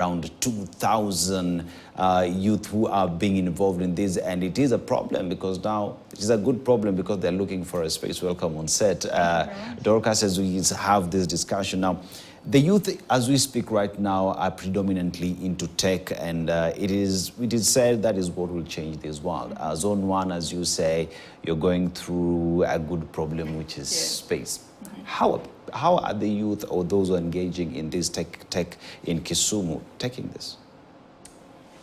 around 2,000 youth who are being involved in this, and it is a problem because now it is a good problem because they're looking for a space. Welcome on set. Dorcas, as we have this discussion now, the youth, as we speak right now, are predominantly into tech, and it is said that is what will change this world. Zone 1, as you say, you're going through a good problem, which is space. How are the youth or those who are engaging in this tech in Kisumu taking this?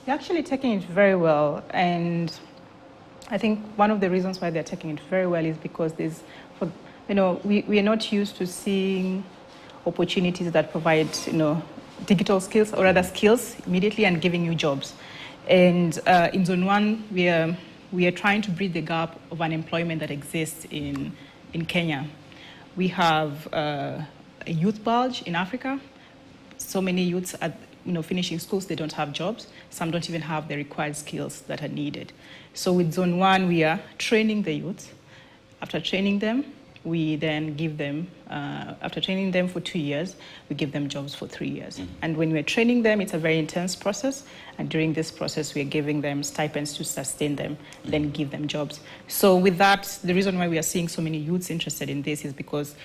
They're actually taking it very well, and I think one of the reasons why they're taking it very well is because we are not used to seeing opportunities that provide digital skills or other skills immediately and giving you jobs. And in Zone 1, we are trying to bridge the gap of unemployment that exists in Kenya. We have a youth bulge in Africa. So many youths are finishing schools, they don't have jobs. Some don't even have the required skills that are needed. So with Zone 1, we are training the youth. After training them, we then give them, after training them for 2 years, we give them jobs for 3 years. And when we're training them, it's a very intense process. And during this process, we're giving them stipends to sustain them, then give them jobs. So with that, the reason why we are seeing so many youths interested in this is because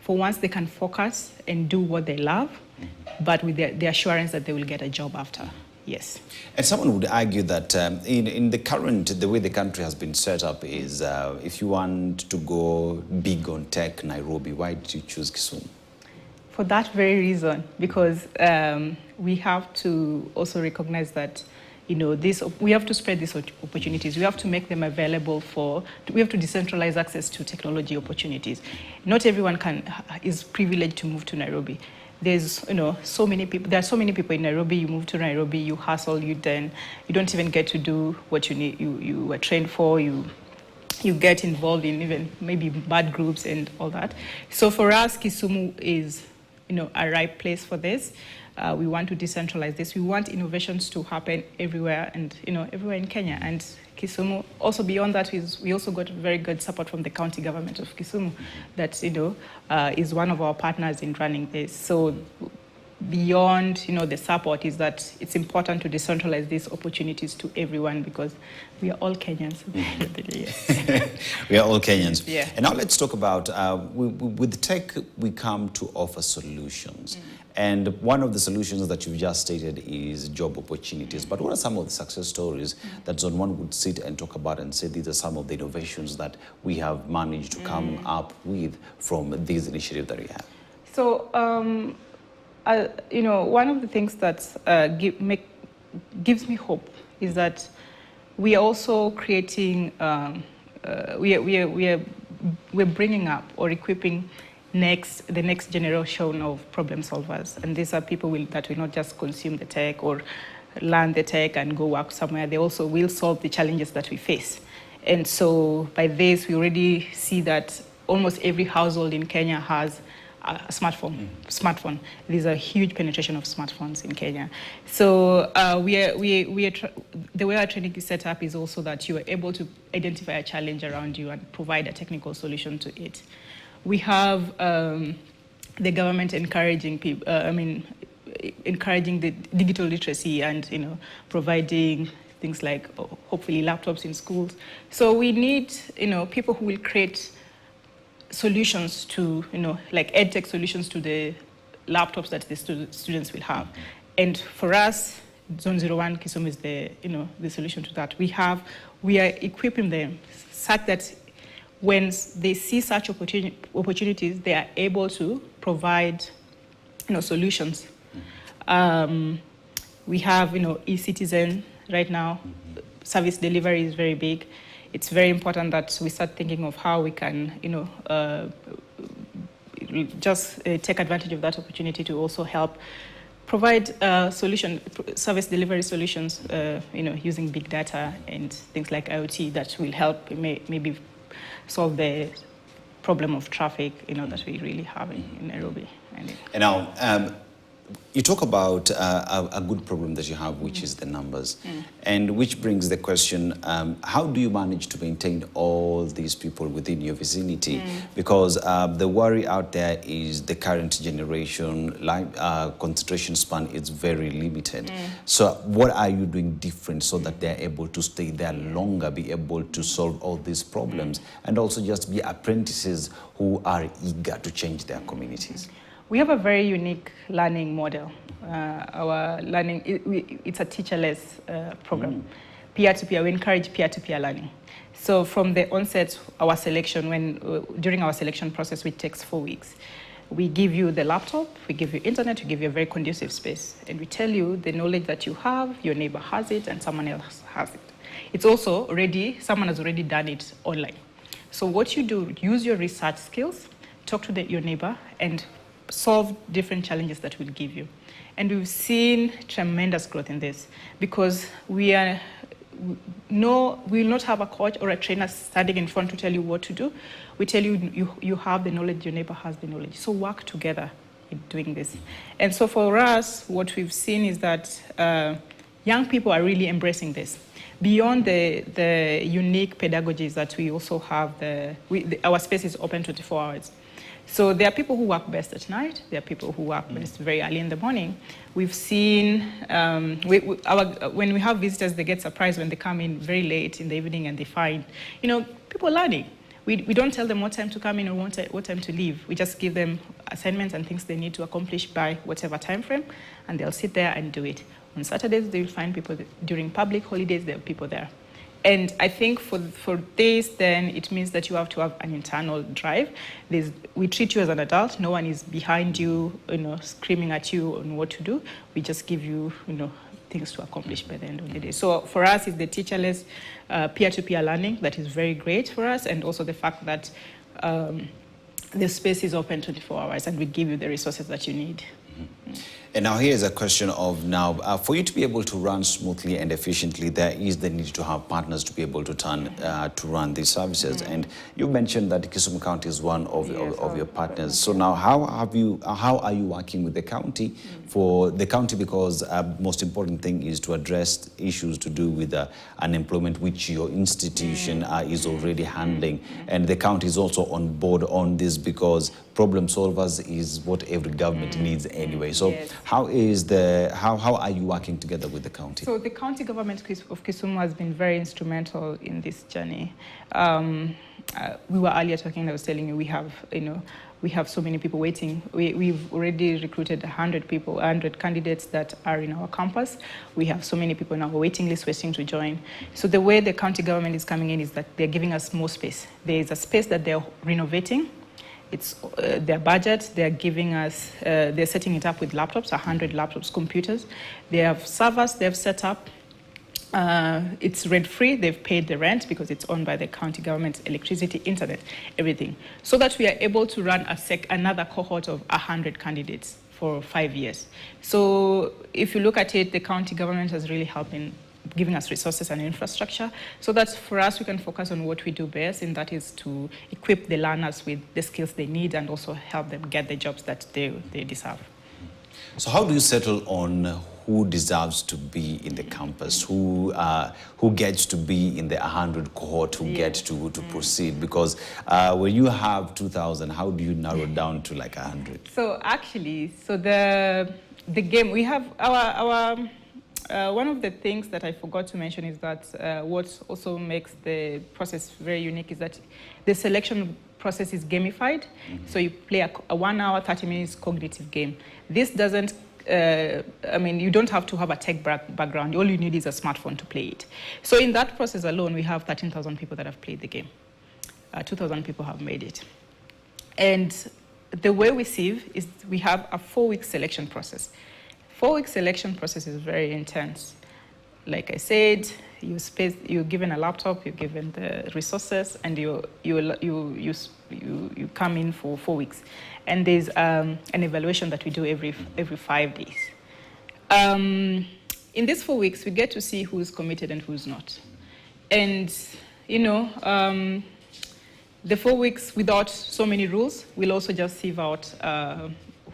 for once they can focus and do what they love, but with the assurance that they will get a job after. Yes. And someone would argue that in the way the country has been set up is if you want to go big on tech, Nairobi, why did you choose Kisumu? For that very reason, because we have to also recognize that we have to spread these opportunities. We have to make them available we have to decentralize access to technology opportunities. Not everyone is privileged to move to Nairobi. There's so many people. There are so many people in Nairobi. You move to Nairobi, you hustle, you don't even get to do what you need. You were trained for. You get involved in even maybe bad groups and all that. So for us, Kisumu is a right place for this. We want to decentralize this. We want innovations to happen everywhere and everywhere in Kenya. And Kisumu, also beyond that, we also got very good support from the county government of Kisumu that is one of our partners in running this. So beyond the support is that it's important to decentralize these opportunities to everyone because we are all Kenyans. We are all Kenyans. Yeah. And now let's talk about with tech we come to offer solutions. And one of the solutions that you've just stated is job opportunities. But what are some of the success stories that Zone 1 would sit and talk about and say these are some of the innovations that we have managed to come up with from this initiative that we have? So, one of the things that gives me hope is that we are also creating, we're bringing up or equipping the next generation of problem solvers. And these are people that will not just consume the tech or learn the tech and go work somewhere. They also will solve the challenges that we face. And so by this, we already see that almost every household in Kenya has a smartphone. There's a huge penetration of smartphones in Kenya. So the way our training is set up is also that you are able to identify a challenge around you and provide a technical solution to it. We have the government encouraging people. Encouraging the digital literacy and providing things like hopefully laptops in schools. So we need people who will create solutions to like edtech solutions to the laptops that the students will have. And for us, Zone 01 Kisumu is the solution to that. We are equipping them such that when they see such opportunities, they are able to provide solutions. We have e-citizen right now. Service delivery is very big. It's very important that we start thinking of how we can just take advantage of that opportunity to also help provide service delivery solutions using big data and things like IoT that will help maybe solve the problem of traffic that we really have in Nairobi. And now, You talk about a good problem that you have, which is the numbers, and which brings the question, how do you manage to maintain all these people within your vicinity? Because the worry out there is the current generation, concentration span is very limited. So what are you doing different so that they're able to stay there longer, be able to solve all these problems, and also just be apprentices who are eager to change their communities? We have a very unique learning model. Our learning, it's a teacherless program. Peer-to-peer, we encourage peer-to-peer learning. So from the onset, our selection, during our selection process, which takes 4 weeks, we give you the laptop, we give you internet, we give you a very conducive space. And we tell you the knowledge that you have, your neighbor has it, and someone else has it. It's also already, someone has already done it online. So what you do, use your research skills, talk to your neighbor, and solve different challenges that we'll give you. And we've seen tremendous growth in this because we will not have a coach or a trainer standing in front to tell you what to do. We tell you, you have the knowledge, your neighbor has the knowledge. So work together in doing this. And so for us, what we've seen is that young people are really embracing this. Beyond the unique pedagogies that we also have, our space is open 24 hours. So there are people who work best at night. There are people who work when it's very early in the morning. We've seen, when we have visitors, they get surprised when they come in very late in the evening and they find, people learning. We don't tell them what time to come in or what time to leave. We just give them assignments and things they need to accomplish by whatever time frame, and they'll sit there and do it. On Saturdays, they'll find people. During public holidays, there are people there. And I think for this, then it means that you have to have an internal drive. We treat you as an adult. No one is behind you, screaming at you on what to do. We just give you, things to accomplish by the end of the day. So for us, it's the teacherless peer-to-peer learning that is very great for us, and also the fact that the space is open 24 hours, and we give you the resources that you need. And now here's a question of for you to be able to run smoothly and efficiently, there is the need to have partners to be able to run these services. And you mentioned that Kisumu County is one of your partners. So now how are you working with the county for the county, because most important thing is to address issues to do with unemployment, which your institution is already handling. And the county is also on board on this because problem solvers is what every government needs anyway. So how are you working together with the county? So the county government of Kisumu has been very instrumental in this journey. We were earlier talking, I was telling you, we have so many people waiting. We've already recruited 100 candidates that are in our campus. We have so many people in our waiting list waiting to join. So the way the county government is coming in is that they're giving us more space. There is a space that they're renovating. It's their budget. They're giving us, they're setting it up with laptops, 100 laptops, computers. They have servers they've set up. It's rent-free. They've paid the rent because it's owned by the county government, electricity, internet, everything. So that we are able to run another cohort of 100 candidates for 5 years. So if you look at it, the county government has really helped in giving us resources and infrastructure so that for us we can focus on what we do best, and that is to equip the learners with the skills they need and also help them get the jobs that they deserve. So how do you settle on who deserves to be in the campus, who gets to be in the 100 cohort, who get to proceed? Because when you have 2,000, how do you narrow down to like 100? So actually, the game, we have our one of the things that I forgot to mention is that what also makes the process very unique is that the selection process is gamified. So you play a 1 hour, 30 minutes cognitive game. This doesn't, you don't have to have a tech background. All you need is a smartphone to play it. So in that process alone, we have 13,000 people that have played the game. 2,000 people have made it. And the way we sieve is we have a 4-week selection process. 4-week selection process is very intense. Like I said, you're given a laptop, you're given the resources, and you come in for 4 weeks. And there's an evaluation that we do every 5 days. In these 4 weeks, we get to see who's committed and who's not. And, the 4 weeks without so many rules, we'll also just sieve out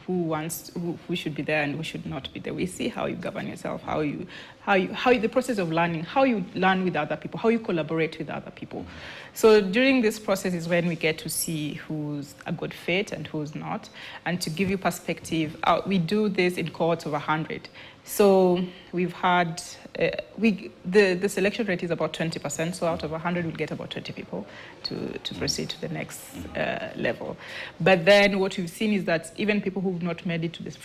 who should be there and who should not be there. We see how you govern yourself, how the process of learning, how you learn with other people, how you collaborate with other people. So during this process is when we get to see who's a good fit and who's not. And to give you perspective, we do this in cohorts of 100. So we've had, the selection rate is about 20%, so out of 100 we'll get about 20 people to proceed to the next level. But then what we've seen is that even people who've not made it to this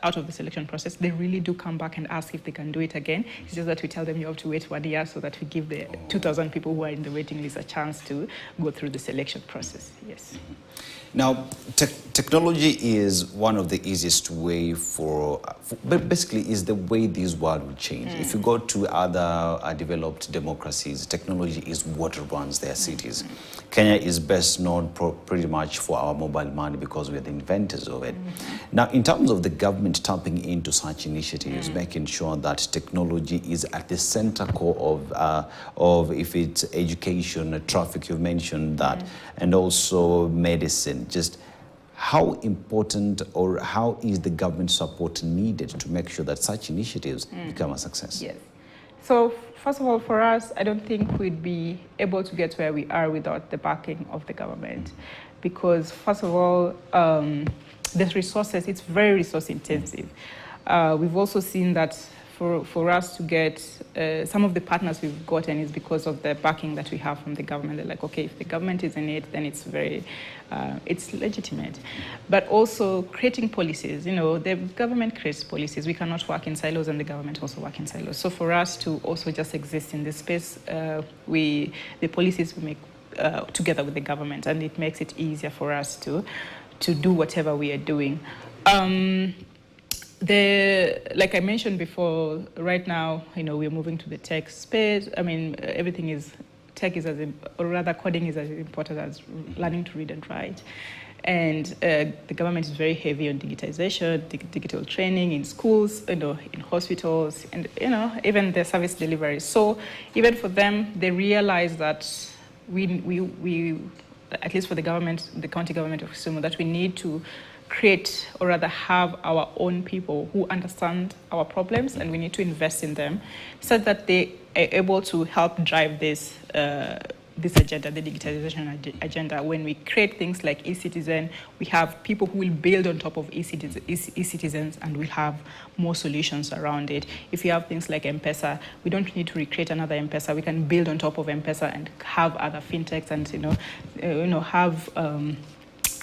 out of the selection process, they really do come back and ask if they can do it again. It's just that we tell them you have to wait 1 year so that we give the 2,000 people who are in the waiting list a chance to go through the selection process, yes. Now, technology is one of the easiest way but basically is the way this world will change. If you go to other developed democracies, technology is what runs their cities. Kenya is best known pretty much for our mobile money because we're the inventors of it. Now, in terms of the government tapping into such initiatives, making sure that technology is at the center core of if it's education, traffic, you've mentioned that, and also medicine, just how important or how is the government support needed to make sure that such initiatives become a success? Yes. So first of all, for us, I don't think we'd be able to get where we are without the backing of the government. Because first of all, the resources, it's very resource intensive. We've also seen that for us to get some of the partners we've gotten is because of the backing that we have from the government. They're like, okay, if the government is in it, then it's very, it's legitimate. But also creating policies, the government creates policies. We cannot work in silos and the government also work in silos. So for us to also just exist in this space, the policies we make together with the government, and it makes it easier for us to do whatever we are doing. Like I mentioned before, right now, we're moving to the tech space. I mean, tech is or rather coding is as important as learning to read and write. And the government is very heavy on digitization, digital training in schools, in hospitals, and, even the service delivery. So even for them, they realize that we at least for the government, the county government of Kisumu, that we need to create or rather have our own people who understand our problems, and we need to invest in them so that they are able to help drive this agenda, the digitalization agenda. When we create things like e-citizen, we have people who will build on top of e-citizens, and we'll have more solutions around it. If you have things like M-Pesa, we don't need to recreate another M-Pesa. We can build on top of M-Pesa and have other fintechs and have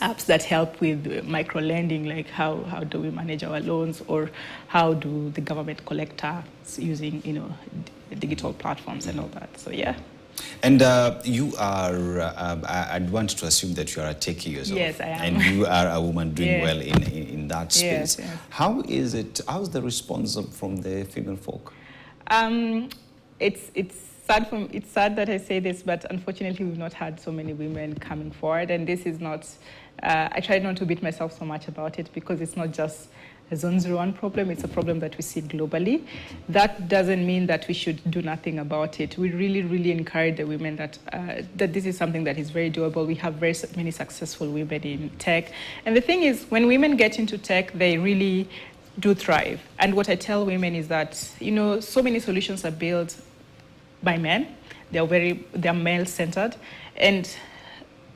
apps that help with micro lending, like how do we manage our loans, or how do the government collect tax using digital platforms and all that. So yeah. And you are, I'd want to assume that you are a techie yourself. Yes, I am. And you are a woman doing well in that space. Yes. How's the response from the female folk? It's sad that I say this, but unfortunately we've not had so many women coming forward, and this is not, I try not to beat myself so much about it, because it's not just a Zone 01 problem, it's a problem that we see globally. That doesn't mean that we should do nothing about it. We really, really encourage the women that this is something that is very doable. We have very many successful women in tech. And the thing is, when women get into tech, they really do thrive. And what I tell women is that, so many solutions are built by men. They're male-centered, and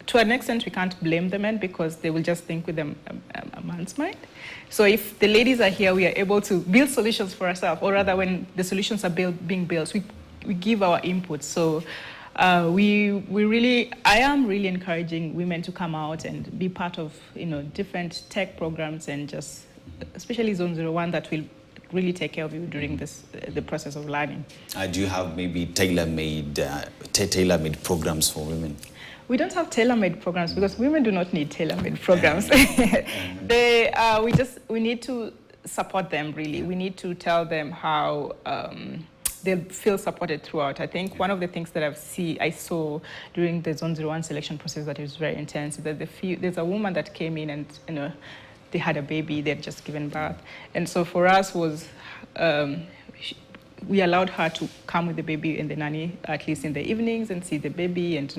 to an extent we can't blame the men, because they will just think with a man's mind. So if the ladies are here, we are able to build solutions for ourselves, or rather when the solutions are being built, we give our input. So I am really encouraging women to come out and be part of different tech programs, and just especially Zone 01 that will really take care of you during the process of learning. Do you have maybe tailor-made programs for women? We don't have tailor-made programs because women do not need tailor-made programs. We need to support them, really. We need to tell them how they'll feel supported throughout. I think one of the things that I saw during the Zone 01 selection process that is very intense is that there's a woman that came in and they had a baby, they'd just given birth. And so for us we allowed her to come with the baby and the nanny, at least in the evenings, and see the baby and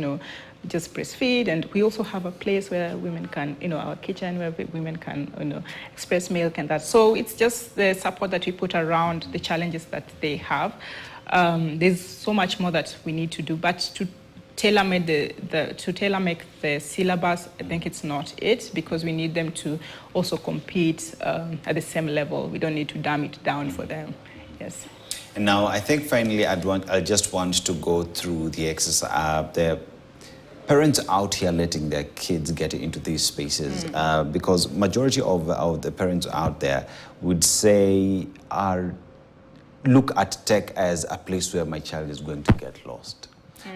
just breastfeed. And we also have a place where women can, our kitchen where women can, express milk and that. So it's just the support that we put around the challenges that they have. There's so much more that we need to do, but to tailor-make the syllabus, I think it's not it, because we need them to also compete at the same level. We don't need to dumb it down for them. Yes. And now, I think finally, I just want to go through the exercise. The parents out here letting their kids get into these spaces, because majority of the parents out there would say look at tech as a place where my child is going to get lost.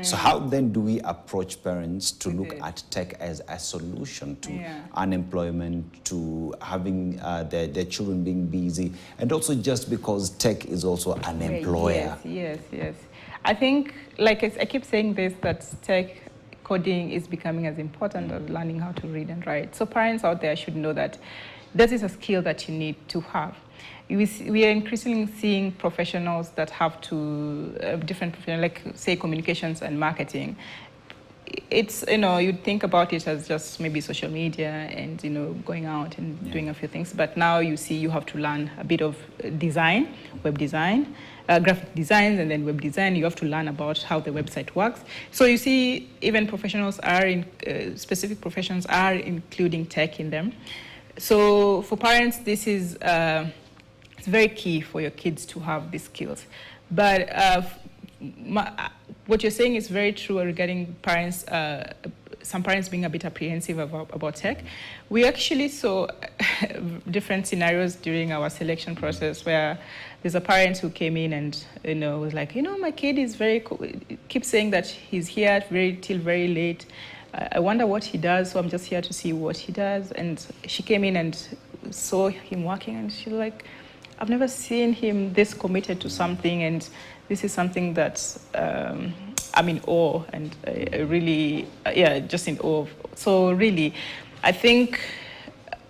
So how then do we approach parents to look at tech as a solution to unemployment, to having their children being busy, and also just because tech is also an employer? Yes. I think, like I keep saying this, that tech coding is becoming as important as learning how to read and write. So parents out there should know that that is a skill that you need to have. We are increasingly seeing professionals that have to, different professionals, like say communications and marketing. It's, you'd think about it as just maybe social media and, going out and doing a few things. But now you see you have to learn a bit of design, web design, graphic designs, and then web design. You have to learn about how the website works. So you see even professionals specific professions are including tech in them. So for parents, this is, it's very key for your kids to have these skills. But what you're saying is very true regarding parents, some parents being a bit apprehensive about tech. We actually saw different scenarios during our selection process where there's a parent who came in and was like, my kid is keeps saying that he's here till very late. I wonder what he does, so I'm just here to see what he does. And she came in and saw him working, and she was like, I've never seen him this committed to something, and this is something that I'm in awe, and really, just in awe. So really, I think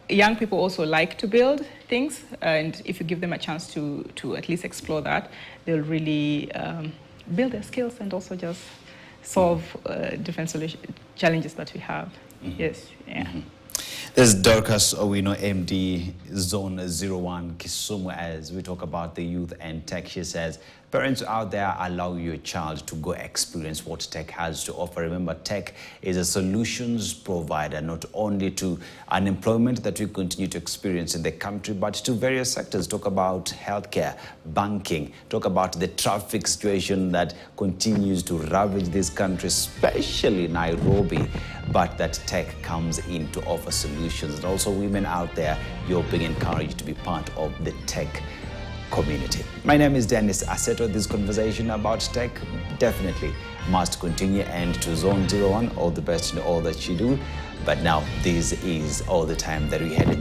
young people also like to build things, and if you give them a chance to at least explore that, they'll really build their skills and also just solve different challenges that we have. Yes, yeah. There's Dorcas Owino, MD, Zone 01, Kisumu, as we talk about the youth and tech. She says, parents out there, allow your child to go experience what tech has to offer. Remember, tech is a solutions provider, not only to unemployment that we continue to experience in the country, but to various sectors. Talk about healthcare, banking, talk about the traffic situation that continues to ravage this country, especially Nairobi, but that tech comes in to offer solutions. And also women out there, you're being encouraged to be part of the tech community. My name is Dennis Aseto. This conversation about tech definitely must continue, and to Zone 01, all the best in all that you do. But now, this is all the time that we had.